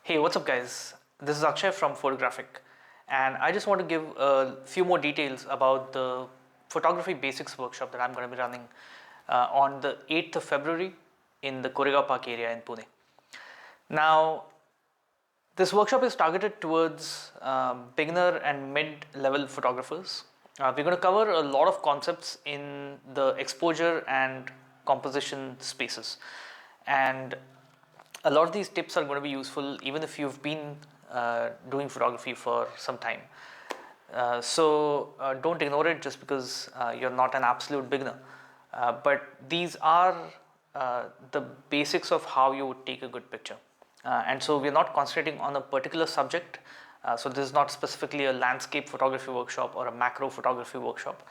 Hey, what's up guys? This is Akshay from Photographic, and I just want to give a few more details about the photography basics workshop that I'm going to be running on the 8th of February in the Koregaon Park area in Pune. Now, this workshop is targeted towards beginner and mid-level photographers. We're going to cover a lot of concepts in the exposure and composition spaces, and a lot of these tips are going to be useful even if you've been doing photography for some time. So don't ignore it just because you're not an absolute beginner. But these are the basics of how you would take a good picture. And so we're not concentrating on a particular subject. So this is not specifically a landscape photography workshop or a macro photography workshop.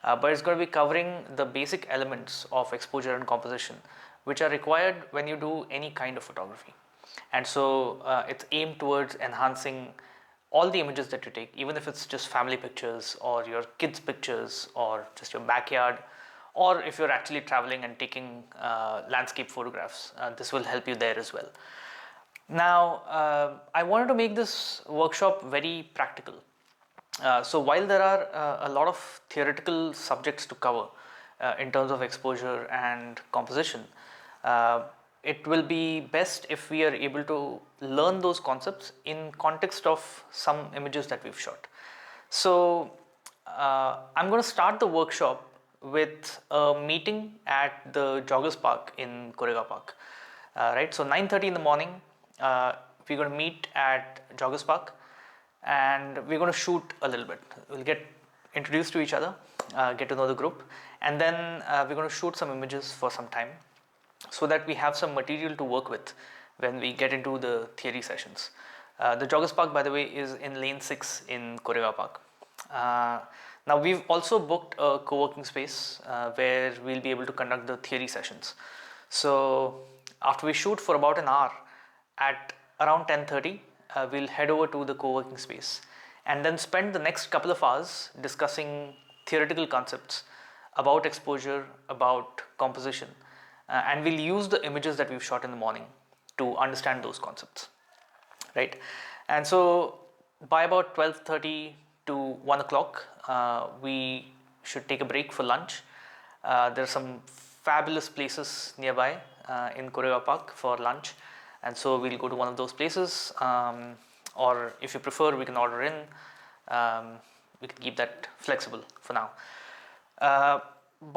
But it's going to be covering the basic elements of exposure and composition, which are required when you do any kind of photography. And so it's aimed towards enhancing all the images that you take, even if it's just family pictures or your kids' pictures or just your backyard, or if you're actually traveling and taking landscape photographs. This will help you there as well. Now, I wanted to make this workshop very practical. So while there are a lot of theoretical subjects to cover in terms of exposure and composition, it will be best if we are able to learn those concepts in context of some images that we've shot. So I'm going to start the workshop with a meeting at the Joggers Park in Koregaon Park. Right, so 9:30 in the morning, we're going to meet at Joggers Park, and we're going to shoot a little bit. We'll get introduced to each other, get to know the group, and then we're going to shoot some images for some time so that we have some material to work with when we get into the theory sessions. The Joggers Park, by the way, is in lane 6 in Koregaon Park. Now we've also booked a co-working space where we'll be able to conduct the theory sessions. So after we shoot for about an hour, at around 10:30, we'll head over to the co-working space and then spend the next couple of hours discussing theoretical concepts about exposure, about composition, and we'll use the images that we've shot in the morning to understand those concepts, right? And so by about 12:30 to 1 o'clock, we should take a break for lunch. There are some fabulous places nearby in Koregaon Park for lunch, and so we'll go to one of those places, or if you prefer, we can order in. We can keep that flexible for now.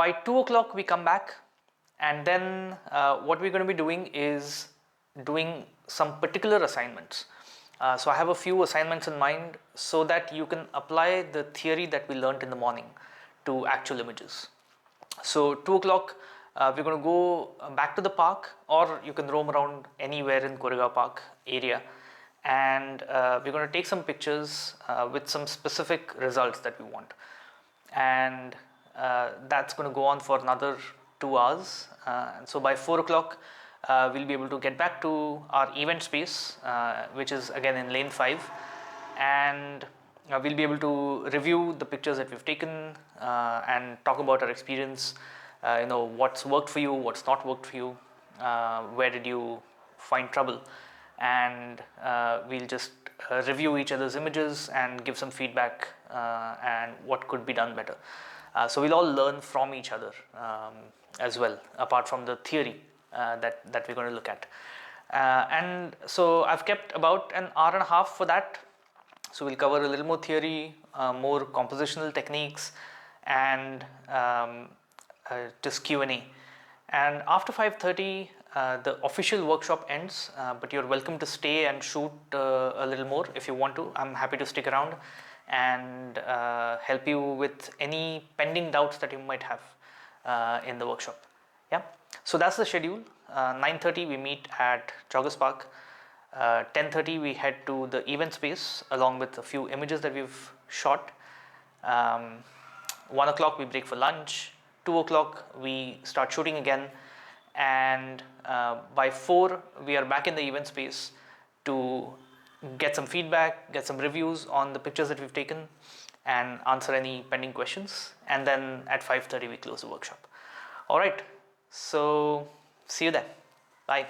By 2 o'clock we come back, and then what we're going to be doing is doing some particular assignments. So I have a few assignments in mind so that you can apply the theory that we learned in the morning to actual images. So 2 o'clock, we're going to go back to the park, or you can roam around anywhere in Koregaon Park area, and we're going to take some pictures with some specific results that we want. And that's going to go on for another 2 hours. And so by 4 o'clock, we'll be able to get back to our event space, which is again in lane 5, and we'll be able to review the pictures that we've taken and talk about our experience. What's worked for you, what's not worked for you, where did you find trouble, and we'll just review each other's images and give some feedback and what could be done better. So we'll all learn from each other as well, apart from the theory that we're going to look at. And so I've kept about an hour and a half for that. So we'll cover a little more theory, more compositional techniques, and just Q&A. And after 5:30, the official workshop ends, but you're welcome to stay and shoot a little more if you want to. I'm happy to stick around and help you with any pending doubts that you might have in the workshop. Yeah. So that's the schedule. 9:30 we meet at Joggers Park. 10:30 we head to the event space along with a few images that we've shot. 1 o'clock we break for lunch. 2 o'clock we start shooting again, and by 4 we are back in the event space to get some feedback, get some reviews on the pictures that we've taken, and answer any pending questions. And then at 5:30 we close the workshop. All right, so see you then. Bye.